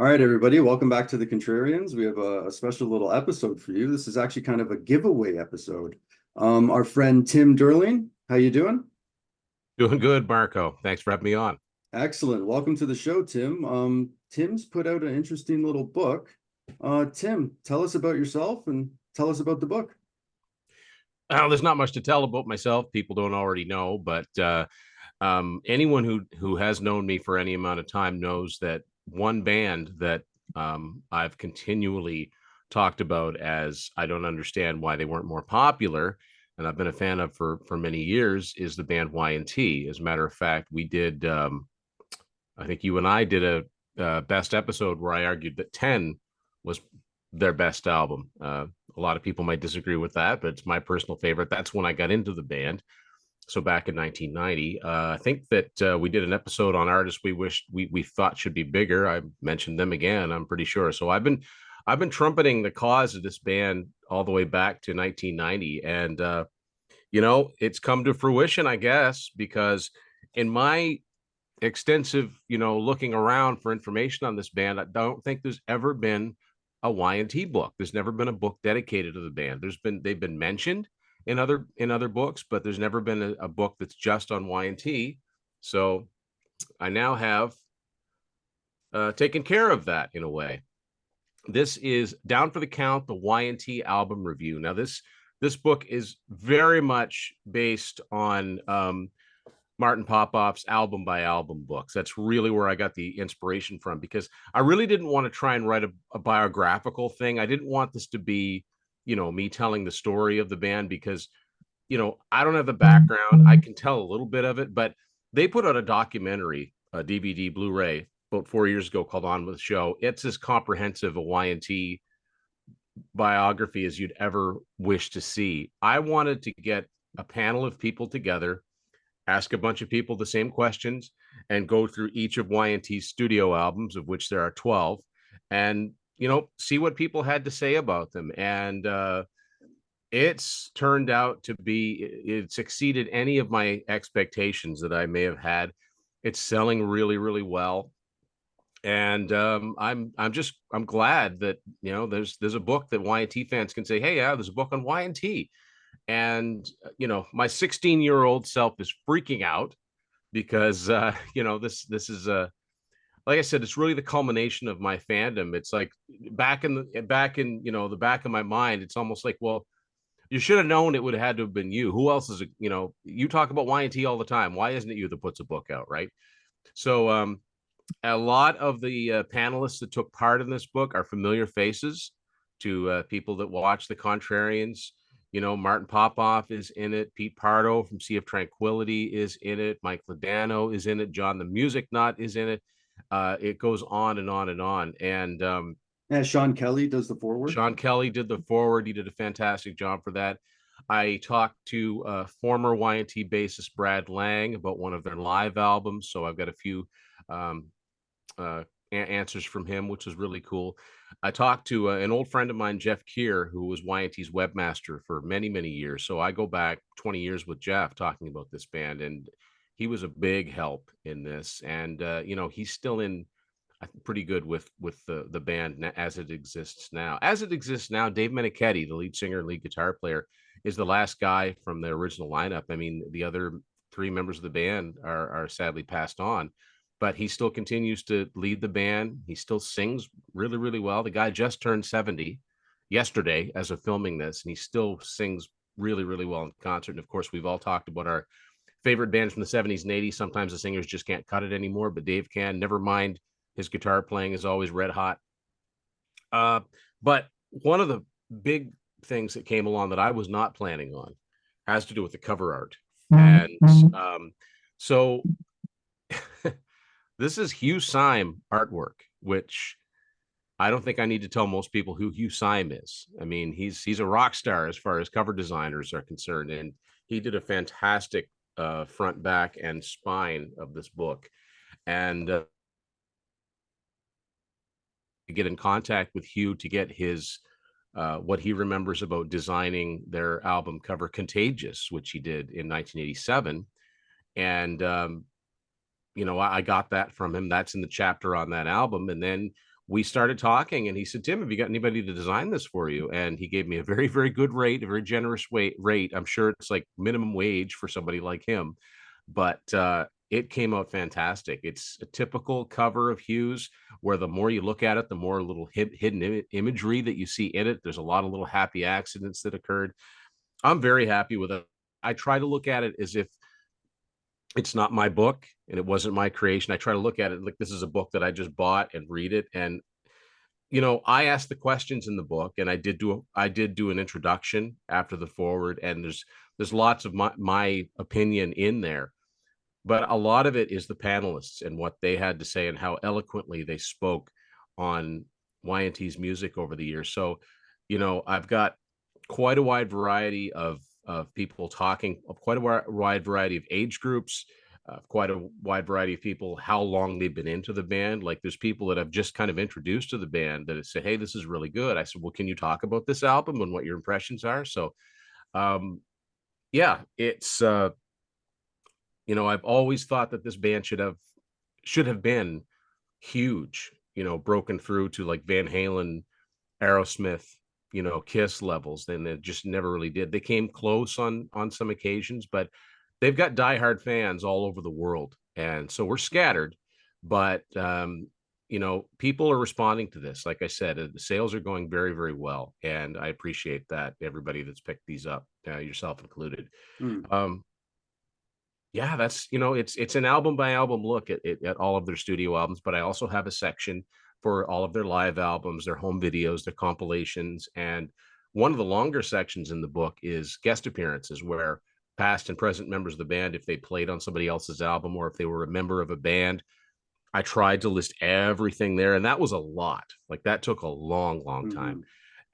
All right, everybody, welcome back to the Contrarians. We have a special little episode for you. This is actually kind of a giveaway episode. Our friend Tim Durling, how you doing? Doing good, Marco. Thanks for having me on. Excellent. Welcome to the show, Tim. Tim's put out an interesting little book. Tim, tell us about yourself and tell us about the book. There's not much to tell about myself. People don't already know, but anyone who has known me for any amount of time knows that one band that I've continually talked about as I don't understand why they weren't more popular, and I've been a fan of for many years, is the band Y&T. As a matter of fact, we did. I think you and I did a best episode where I argued that 10 was their best album. A lot of people might disagree with that, but it's my personal favorite. That's when I got into the band. So back in 1990, I think that we did an episode on artists we wish we thought should be bigger. I mentioned them again, I'm pretty sure. So I've been trumpeting the cause of this band all the way back to 1990, and it's come to fruition, I guess, because in my extensive, looking around for information on this band, I don't think there's ever been a Y&T book. There's never been a book dedicated to the band. They've been mentioned in other books, but there's never been a book that's just on Y&T. So I now have taken care of that in a way. This is Down for the Count, the Y&T album review. Now this book is very much based on Martin Popoff's album by album books. That's really where I got the inspiration from, because I really didn't want to try and write a biographical thing. I didn't want this to be, me telling the story of the band, because, I don't have the background. I can tell a little bit of it, but they put out a documentary, a DVD, Blu-ray, about 4 years ago called On With the Show. It's as comprehensive a Y&T biography as you'd ever wish to see. I wanted to get a panel of people together, ask a bunch of people the same questions, and go through each of Y&T's studio albums, of which there are 12, and see what people had to say about them. And it's turned out to be, it's exceeded any of my expectations that I may have had. It's selling really, really well, and I'm glad that there's a book that Y&T fans can say, hey, yeah, there's a book on Y&T. And my 16-year-old self is freaking out because this is like I said, it's really the culmination of my fandom. It's like back in the back of my mind, it's almost like, well, you should have known it would have had to have been you. Who else is you talk about Y&T all the time. Why isn't it you that puts a book out, right? So a lot of the panelists that took part in this book are familiar faces to people that watch the Contrarians. Martin Popoff is in it. Pete Pardo from Sea of Tranquility is in it. Mike Ladano is in it. John the Music Nut is in it. It goes on and on and on. And Yeah, Sean Kelly does the forward. Sean Kelly did the forward. He did a fantastic job for that. I talked to former Y&T bassist Brad Lang about one of their live albums. So I've got a few um, answers from him, which was really cool. I talked to an old friend of mine, Jeff Keir, who was Y&T's webmaster for many, many years. So I go back 20 years with Jeff talking about this band, and he was a big help in this. And he's still in pretty good with the band as it exists now. As it exists now, Dave Meniketti, the lead singer and lead guitar player, is the last guy from the original lineup. I mean, the other three members of the band are sadly passed on, but he still continues to lead the band. He still sings really, really well. The guy just turned 70 yesterday as of filming this, and he still sings really, really well in concert. And of course, we've all talked about our favorite bands from the 70s and 80s. Sometimes the singers just can't cut it anymore, but Dave can. Never mind, his guitar playing is always red hot. But one of the big things that came along that I was not planning on has to do with the cover art. And so this is Hugh Syme artwork, which I don't think I need to tell most people who Hugh Syme is. I mean, he's a rock star as far as cover designers are concerned, and he did a fantastic front, back, and spine of this book. And get in contact with Hugh to get his what he remembers about designing their album cover Contagious, which he did in 1987. And I got that from him. That's in the chapter on that album. And then we started talking, and he said, Tim, have you got anybody to design this for you? And he gave me a very, very good rate, a very generous rate. I'm sure it's like minimum wage for somebody like him, but it came out fantastic. It's a typical cover of Hughes, where the more you look at it, the more little hidden imagery that you see in it. There's a lot of little happy accidents that occurred. I'm very happy with it. I try to look at it as if it's not my book and it wasn't my creation. I try to look at it like this is a book that I just bought and read it. And I asked the questions in the book, and I did do an introduction after the forward, and there's lots of my opinion in there, but a lot of it is the panelists and what they had to say and how eloquently they spoke on Y&T's music over the years. So, I've got quite a wide variety of people talking, of quite a wide variety of age groups, quite a wide variety of people, how long they've been into the band. Like there's people that I've just kind of introduced to the band that have said, hey, this is really good. I said, well, can you talk about this album and what your impressions are? So, yeah, it's, I've always thought that this band should have been huge, broken through to like Van Halen, Aerosmith, Kiss levels. Then it just never really did. They came close on some occasions, but they've got diehard fans all over the world, and so we're scattered. But people are responding to this. Like I said, the sales are going very, very well, and I appreciate that. Everybody that's picked these up, yourself included. Hmm. Yeah, that's it's an album by album look at all of their studio albums, but I also have a section for all of their live albums, their home videos, their compilations. And one of the longer sections in the book is guest appearances, where past and present members of the band, if they played on somebody else's album or if they were a member of a band, I tried to list everything there, and that was a lot. Like that took a long, long time. Mhm.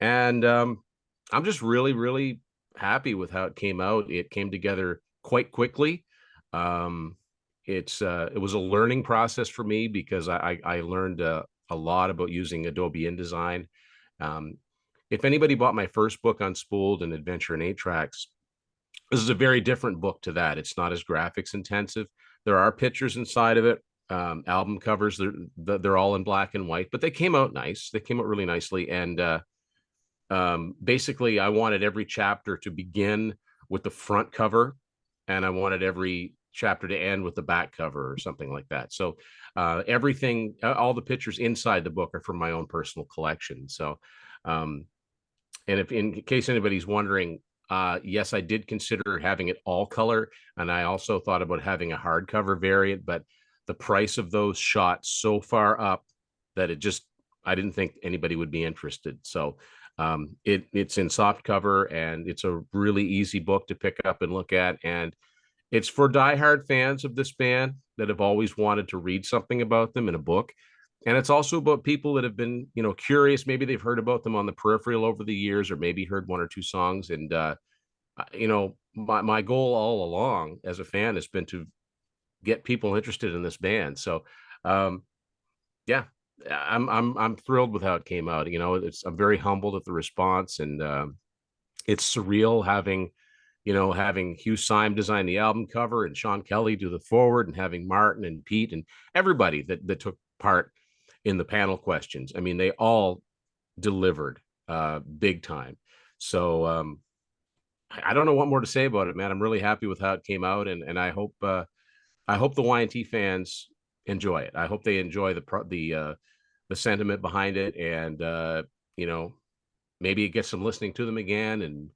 And I'm just really, really happy with how it came out. It came together quite quickly. um it was a learning process for me because I learned a lot about using Adobe InDesign. um if anybody bought my first book Unspooled and Adventure in 8 Tracks, this is a very different book to that. It's not as graphics intensive. There are pictures inside of it, album covers. They're all in black and white, but they came out nice. They came out really nicely. And basically I wanted every chapter to begin with the front cover, and I wanted every chapter to end with the back cover or something like that. So everything, all the pictures inside the book are from my own personal collection. So um, and if in case anybody's wondering, yes, I did consider having it all color, and I also thought about having a hardcover variant, but the price of those shot so far up that I didn't think anybody would be interested. So it's in soft cover, and it's a really easy book to pick up and look at, and it's for diehard fans of this band that have always wanted to read something about them in a book. And it's also about people that have been, curious. Maybe they've heard about them on the peripheral over the years, or maybe heard one or two songs. And, my goal all along as a fan has been to get people interested in this band. So, um, yeah, I'm thrilled with how it came out. I'm very humbled at the response, and it's surreal having Hugh Syme design the album cover and Sean Kelly do the forward, and having Martin and Pete and everybody that took part in the panel questions. I mean, they all delivered big time. So I don't know what more to say about it, man. I'm really happy with how it came out, and I hope the Y&T fans enjoy it. I hope they enjoy the sentiment behind it, and you know maybe get some listening to them again and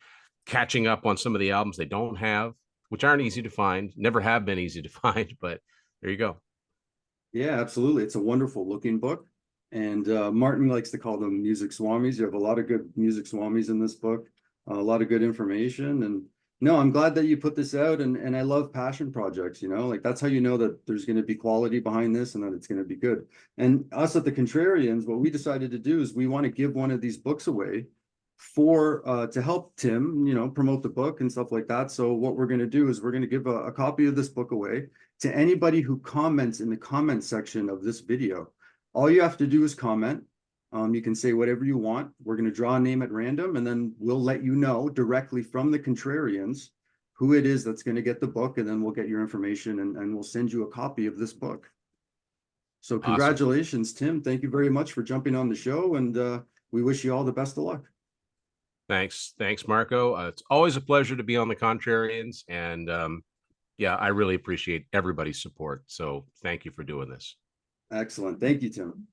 catching up on some of the albums they don't have, which aren't easy to find, never have been easy to find. But there you go. Yeah, absolutely. It's a wonderful looking book. And Martin likes to call them music swamis. You have a lot of good music swamis in this book, a lot of good information. And no, I'm glad that you put this out. And I love passion projects, like that's how you know that there's going to be quality behind this and that it's going to be good. And us at the Contrarians, what we decided to do is we want to give one of these books away for to help Tim, promote the book and stuff like that. So what we're going to do is we're going to give a copy of this book away to anybody who comments in the comment section of this video. All you have to do is comment. You can say whatever you want. We're going to draw a name at random, and then we'll let you know directly from the Contrarians who it is that's going to get the book, and then we'll get your information and we'll send you a copy of this book. So congratulations, Tim. Thank you very much for jumping on the show, and we wish you all the best of luck. Thanks, Marco. It's always a pleasure to be on the Contrarians, and yeah, I really appreciate everybody's support. So thank you for doing this. Excellent. Thank you, Tim.